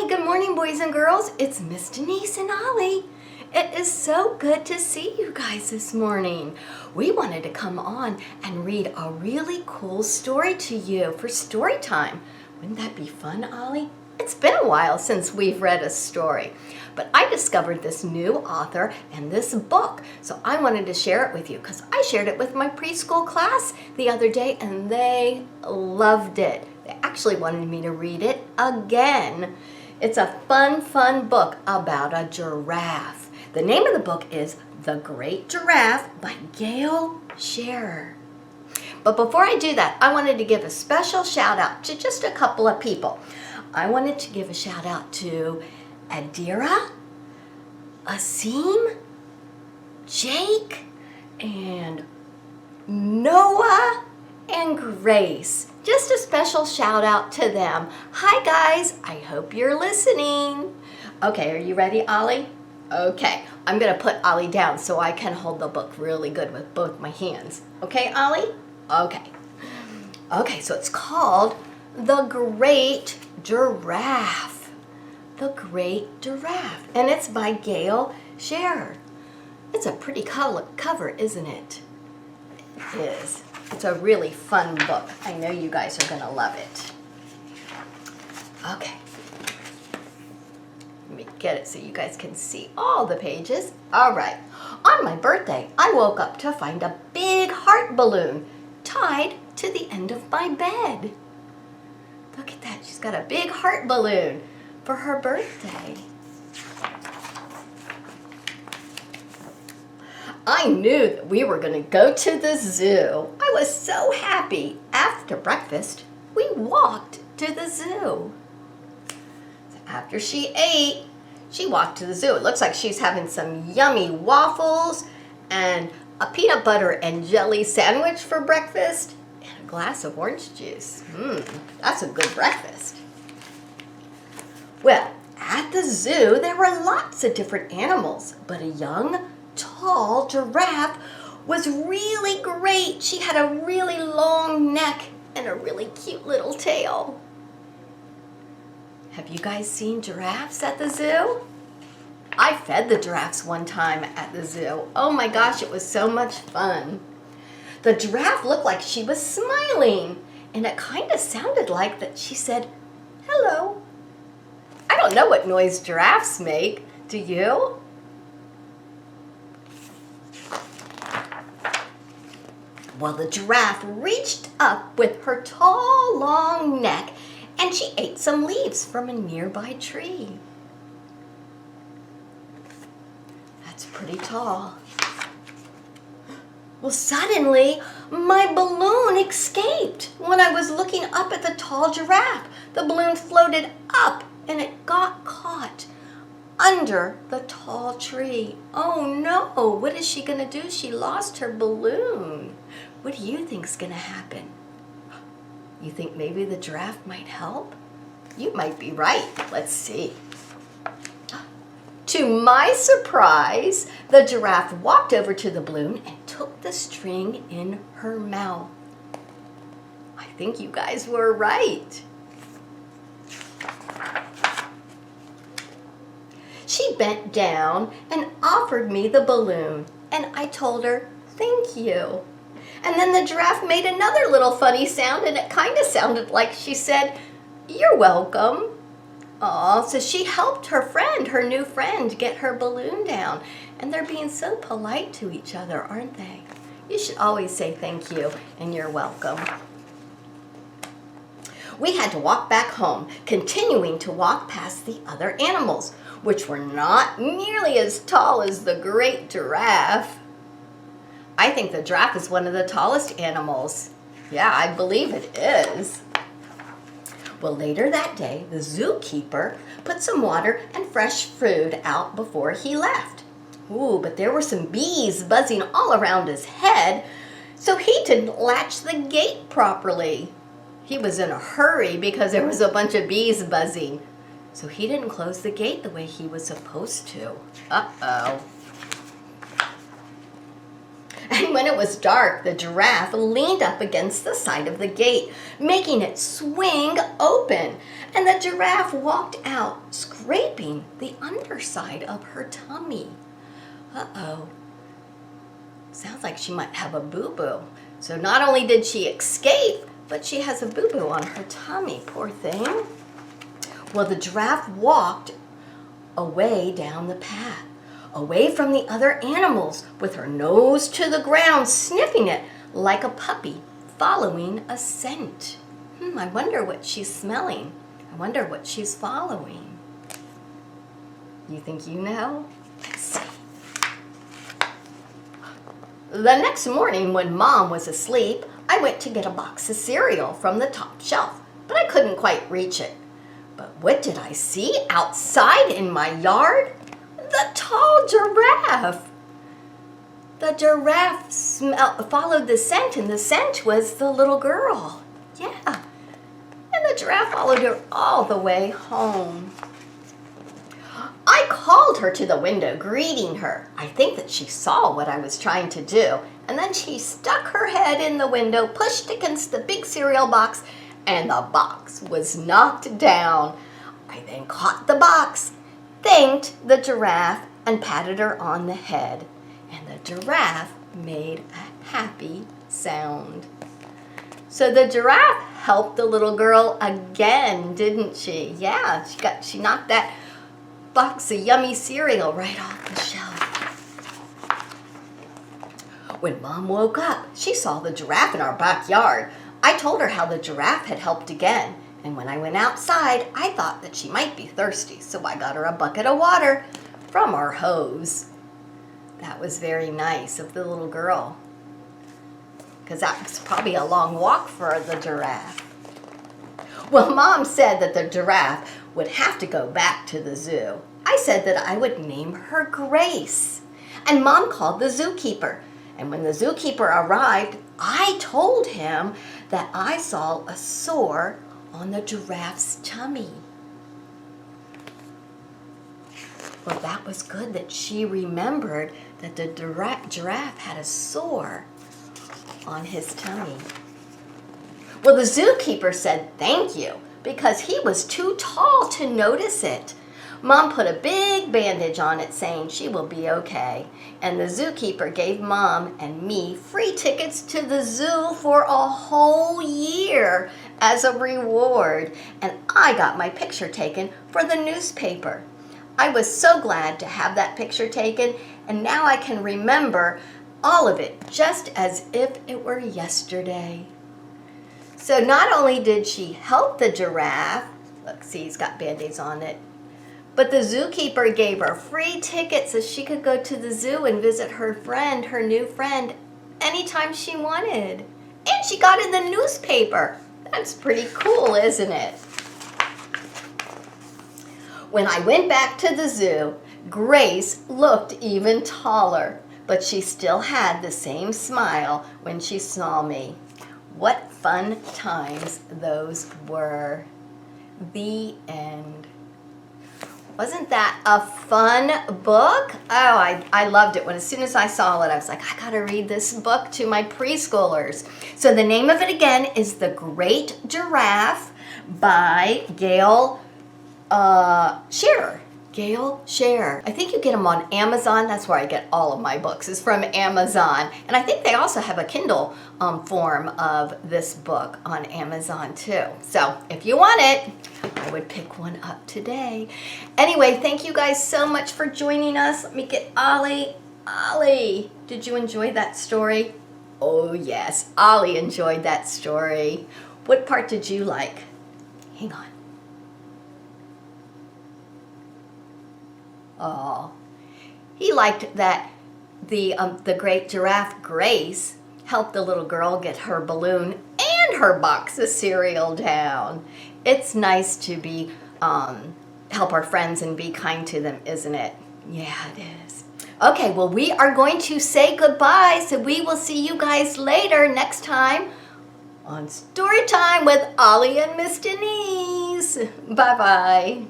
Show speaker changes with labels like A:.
A: Hi, good morning, boys and girls. It's Miss Denise and Ollie. It is so good to see you guys this morning. We wanted to come on and read a really cool story to you for story time. Wouldn't that be fun, Ollie? It's been a while since we've read a story, but I discovered this new author and this book, so I wanted to share it with you because I shared it with my preschool class the other day and they loved it. They actually wanted me to read it again. It's a fun book about a giraffe. The name of the book is The Great Giraffe by Gail Scherer. But before I do that, I wanted to give a special shout out to just a couple of people. I wanted to give a shout out to Adira, Asim, Jake, and Noah, and Grace. Just a special shout out to them. Hi guys, I hope you're listening. Okay, are you ready, Ollie? Okay, I'm gonna put Ollie down so I can hold the book really good with both my hands. Okay, Ollie? Okay. Okay, so it's called The Great Giraffe. The Great Giraffe. And it's by Gail Scherer. It's a pretty cover, isn't it? It is. It's a really fun book. I know you guys are gonna love it. Okay. Let me get it so you guys can see all the pages. All right. On my birthday, I woke up to find a big heart balloon tied to the end of my bed. Look at that. She's got a big heart balloon for her birthday. I knew that we were going to go to the zoo. I was so happy. After breakfast, we walked to the zoo. So after she ate, she walked to the zoo. It looks like she's having some yummy waffles and a peanut butter and jelly sandwich for breakfast and a glass of orange juice. That's a good breakfast. Well, at the zoo, there were lots of different animals, but a young, tall giraffe was really great. She had a really long neck and a really cute little tail. Have you guys seen giraffes at the zoo? I fed the giraffes one time at the zoo. Oh my gosh, it was so much fun. The giraffe looked like she was smiling, and it kind of sounded like that she said, hello. I don't know what noise giraffes make. Do you? Well, the giraffe reached up with her tall, long neck, and she ate some leaves from a nearby tree. That's pretty tall. Well, suddenly, my balloon escaped when I was looking up at the tall giraffe. The balloon floated up, and it got caught under the tall tree. Oh no, what is she gonna do? She lost her balloon. What do you think's gonna happen? You think maybe the giraffe might help? You might be right. Let's see. To my surprise, the giraffe walked over to the balloon and took the string in her mouth. I think you guys were right. She bent down and offered me the balloon, and I told her, thank you. And then the giraffe made another little funny sound, and it kind of sounded like she said, you're welcome. Aw, so she helped her friend, her new friend, get her balloon down. And they're being so polite to each other, aren't they? You should always say thank you and you're welcome. We had to walk back home, continuing to walk past the other animals, which were not nearly as tall as the great giraffe. I think the giraffe is one of the tallest animals. Yeah, I believe it is. Well, later that day, the zookeeper put some water and fresh food out before he left. Ooh, but there were some bees buzzing all around his head, so he didn't latch the gate properly. He was in a hurry because there was a bunch of bees buzzing, so he didn't close the gate the way he was supposed to. Uh-oh. And when it was dark, the giraffe leaned up against the side of the gate, making it swing open. And the giraffe walked out, scraping the underside of her tummy. Uh-oh. Sounds like she might have a boo-boo. So not only did she escape, but she has a boo-boo on her tummy, poor thing. Well, the giraffe walked away down the path, away from the other animals, with her nose to the ground, sniffing it like a puppy following a scent. I wonder what she's smelling. I wonder what she's following. You think you know? Let's see. The next morning when Mom was asleep, I went to get a box of cereal from the top shelf, but I couldn't quite reach it. But what did I see outside in my yard? The tall giraffe. The giraffe followed the scent, and the scent was the little girl. Yeah. And the giraffe followed her all the way home. I called her to the window, greeting her. I think that she saw what I was trying to do, and then she stuck her head in the window, pushed against the big cereal box, and the box was knocked down. I then caught the box, thanked the giraffe, and patted her on the head. And the giraffe made a happy sound. So the giraffe helped the little girl again, didn't she? Yeah, she knocked that box of yummy cereal right off the shelf. When Mom woke up, she saw the giraffe in our backyard. I told her how the giraffe had helped again. And when I went outside, I thought that she might be thirsty, so I got her a bucket of water from our hose. That was very nice of the little girl, because that was probably a long walk for the giraffe. Well, Mom said that the giraffe would have to go back to the zoo. I said that I would name her Grace. And Mom called the zookeeper. And when the zookeeper arrived, I told him that I saw a sore on the giraffe's tummy. Well, that was good that she remembered that the giraffe had a sore on his tummy. Well, the zookeeper said thank you because he was too tall to notice it. Mom put a big bandage on it saying she will be okay. And the zookeeper gave Mom and me free tickets to the zoo for a whole year as a reward. And I got my picture taken for the newspaper. I was so glad to have that picture taken, and now I can remember all of it just as if it were yesterday. So not only did she help the giraffe, look, see, he's got band-aids on it, but the zookeeper gave her free tickets so she could go to the zoo and visit her friend, her new friend, anytime she wanted. And she got in the newspaper. That's pretty cool, isn't it? When I went back to the zoo, Grace looked even taller, but she still had the same smile when she saw me. What fun times those were. The end. Wasn't that a fun book? Oh, I loved it. As soon as I saw it, I was like, I gotta read this book to my preschoolers. So the name of it again is The Great Giraffe by Gail Scherer. I think you get them on Amazon. That's where I get all of my books, is from Amazon. And I think they also have a Kindle form of this book on Amazon too. So if you want it, I would pick one up today. Anyway, thank you guys so much for joining us. Let me get Ollie. Ollie, did you enjoy that story? Oh yes, Ollie enjoyed that story. What part did you like? Hang on. Oh, he liked that the great giraffe Grace helped the little girl get her balloon and her box of cereal down. It's nice to be help our friends and be kind to them, isn't it? Yeah, it is. Okay, well, we are going to say goodbye, so we will see you guys later next time on Storytime with Ollie and Miss Denise. Bye-bye.